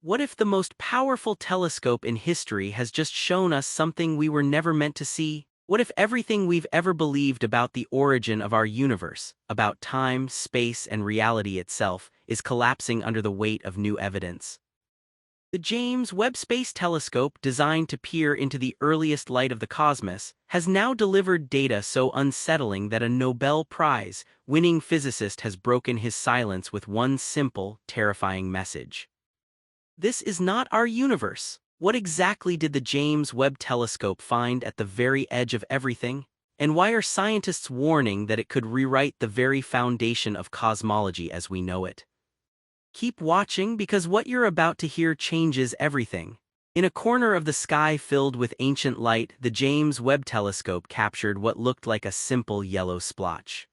What if the most powerful telescope in history has just shown us something we were never meant to see? What if everything we've ever believed about the origin of our universe, about time, space, and reality itself, is collapsing under the weight of new evidence? The James Webb Space Telescope, designed to peer into the earliest light of the cosmos, has now delivered data so unsettling that a Nobel Prize-winning physicist has broken his silence with one simple, terrifying message. This is not our universe. What exactly did the James Webb Telescope find at the very edge of everything? And why are scientists warning that it could rewrite the very foundation of cosmology as we know it? Keep watching because what you're about to hear changes everything. In a corner of the sky filled with ancient light, the James Webb Telescope captured what looked like a simple yellow splotch.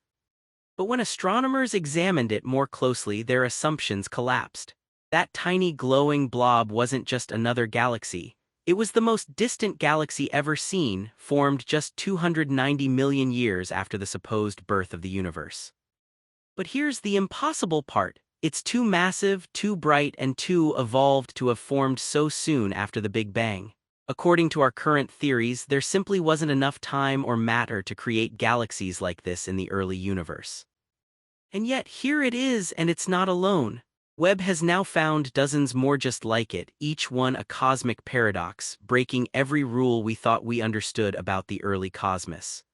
But when astronomers examined it more closely, their assumptions collapsed. That tiny glowing blob wasn't just another galaxy. It was the most distant galaxy ever seen, formed just 290 million years after the supposed birth of the universe. But here's the impossible part. It's too massive, too bright, and too evolved to have formed so soon after the Big Bang. According to our current theories, there simply wasn't enough time or matter to create galaxies like this in the early universe. And yet here it is, and it's not alone. Webb has now found dozens more just like it, each one a cosmic paradox, breaking every rule we thought we understood about the early cosmos.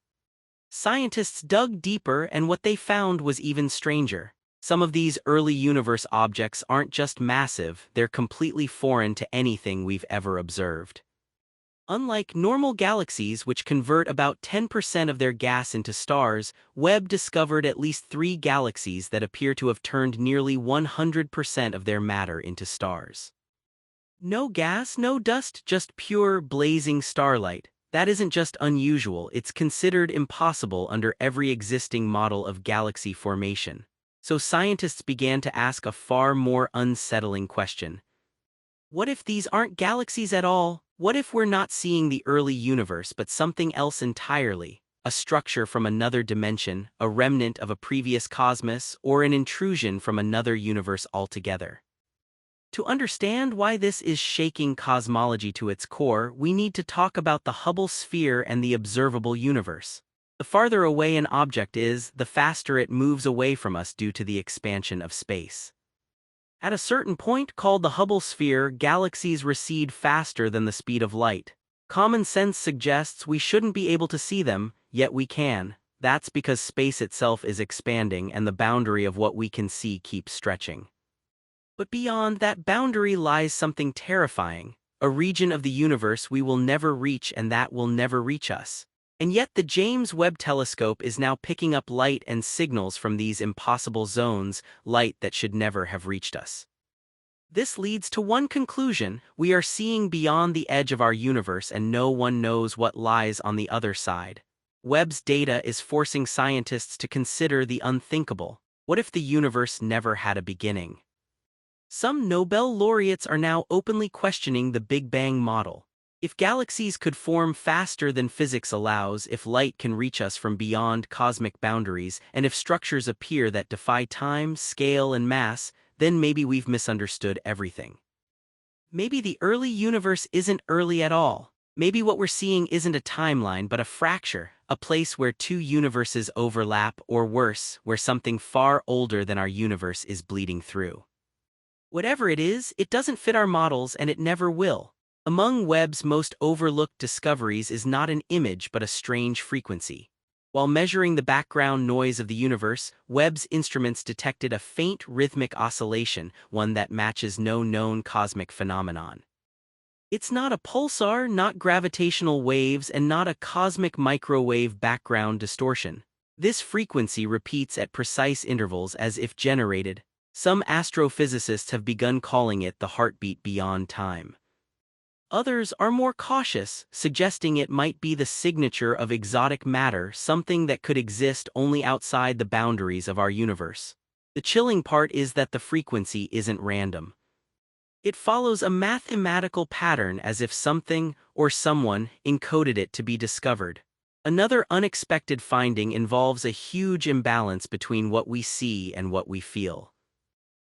Scientists dug deeper, and what they found was even stranger. Some of these early universe objects aren't just massive, they're completely foreign to anything we've ever observed. Unlike normal galaxies, which convert about 10% of their gas into stars, Webb discovered at least 3 galaxies that appear to have turned nearly 100% of their matter into stars. No gas, no dust, just pure, blazing starlight. That isn't just unusual, it's considered impossible under every existing model of galaxy formation. So scientists began to ask a far more unsettling question. What if these aren't galaxies at all? What if we're not seeing the early universe but something else entirely? A structure from another dimension, a remnant of a previous cosmos, or an intrusion from another universe altogether? To understand why this is shaking cosmology to its core, we need to talk about the Hubble sphere and the observable universe. The farther away an object is, the faster it moves away from us due to the expansion of space. At a certain point, called the Hubble sphere, galaxies recede faster than the speed of light. Common sense suggests we shouldn't be able to see them, yet we can. That's because space itself is expanding and the boundary of what we can see keeps stretching. But beyond that boundary lies something terrifying, a region of the universe we will never reach and that will never reach us. And yet the James Webb Telescope is now picking up light and signals from these impossible zones, light that should never have reached us. This leads to one conclusion: we are seeing beyond the edge of our universe and no one knows what lies on the other side. Webb's data is forcing scientists to consider the unthinkable. What if the universe never had a beginning? Some Nobel laureates are now openly questioning the Big Bang model. If galaxies could form faster than physics allows, if light can reach us from beyond cosmic boundaries, and if structures appear that defy time, scale, and mass, then maybe we've misunderstood everything. Maybe the early universe isn't early at all. Maybe what we're seeing isn't a timeline but a fracture, a place where two universes overlap, or worse, where something far older than our universe is bleeding through. Whatever it is, it doesn't fit our models and it never will. Among Webb's most overlooked discoveries is not an image but a strange frequency. While measuring the background noise of the universe, Webb's instruments detected a faint rhythmic oscillation, one that matches no known cosmic phenomenon. It's not a pulsar, not gravitational waves, and not a cosmic microwave background distortion. This frequency repeats at precise intervals as if generated. Some astrophysicists have begun calling it the heartbeat beyond time. Others are more cautious, suggesting it might be the signature of exotic matter, something that could exist only outside the boundaries of our universe. The chilling part is that the frequency isn't random. It follows a mathematical pattern, as if something or someone encoded it to be discovered. Another unexpected finding involves a huge imbalance between what we see and what we feel.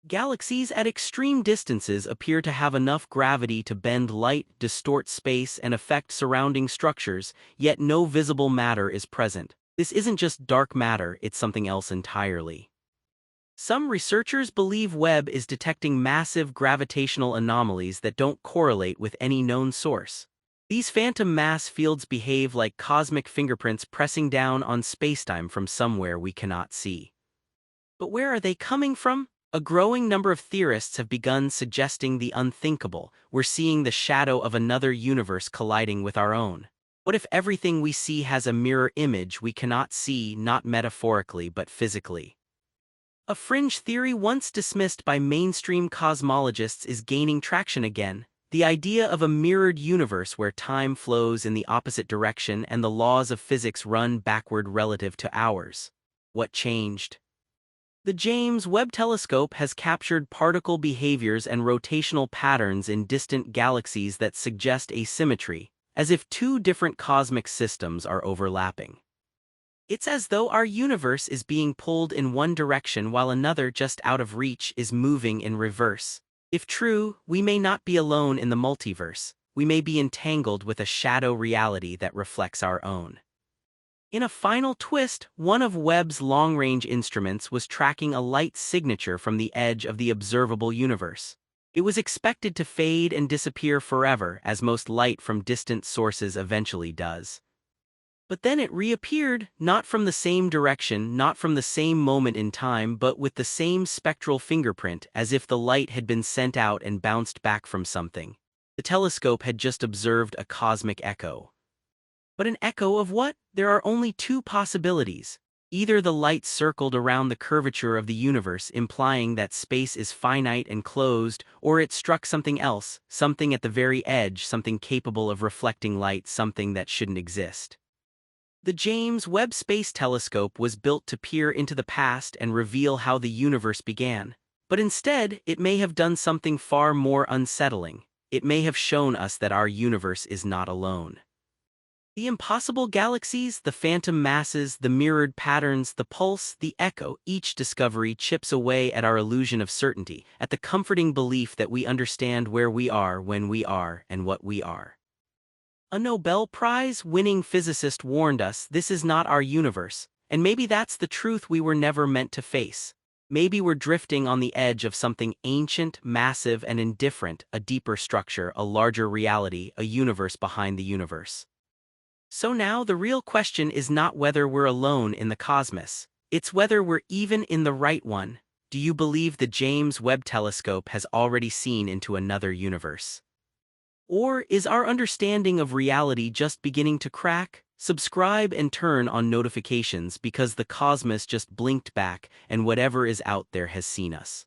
Galaxies at extreme distances appear to have enough gravity to bend light, distort space, and affect surrounding structures, yet no visible matter is present. This isn't just dark matter, it's something else entirely. Some researchers believe Webb is detecting massive gravitational anomalies that don't correlate with any known source. These phantom mass fields behave like cosmic fingerprints pressing down on spacetime from somewhere we cannot see. But where are they coming from? A growing number of theorists have begun suggesting the unthinkable. We're seeing the shadow of another universe colliding with our own. What if everything we see has a mirror image we cannot see, not metaphorically but physically? A fringe theory once dismissed by mainstream cosmologists is gaining traction again. The idea of a mirrored universe where time flows in the opposite direction and the laws of physics run backward relative to ours. What changed? The James Webb Telescope has captured particle behaviors and rotational patterns in distant galaxies that suggest asymmetry, as if two different cosmic systems are overlapping. It's as though our universe is being pulled in one direction while another just out of reach is moving in reverse. If true, we may not be alone in the multiverse. We may be entangled with a shadow reality that reflects our own. In a final twist, one of Webb's long-range instruments was tracking a light signature from the edge of the observable universe. It was expected to fade and disappear forever, as most light from distant sources eventually does. But then it reappeared, not from the same direction, not from the same moment in time, but with the same spectral fingerprint, as if the light had been sent out and bounced back from something. The telescope had just observed a cosmic echo. But an echo of what? There are only two possibilities. Either the light circled around the curvature of the universe, implying that space is finite and closed, or it struck something else, something at the very edge, something capable of reflecting light, something that shouldn't exist. The James Webb Space Telescope was built to peer into the past and reveal how the universe began. But instead, it may have done something far more unsettling. It may have shown us that our universe is not alone. The impossible galaxies, the phantom masses, the mirrored patterns, the pulse, the echo, each discovery chips away at our illusion of certainty, at the comforting belief that we understand where we are, when we are, and what we are. A Nobel Prize-winning physicist warned us this is not our universe, and maybe that's the truth we were never meant to face. Maybe we're drifting on the edge of something ancient, massive, and indifferent, a deeper structure, a larger reality, a universe behind the universe. So now the real question is not whether we're alone in the cosmos, it's whether we're even in the right one. Do you believe the James Webb Telescope has already seen into another universe? Or is our understanding of reality just beginning to crack? Subscribe and turn on notifications because the cosmos just blinked back and whatever is out there has seen us.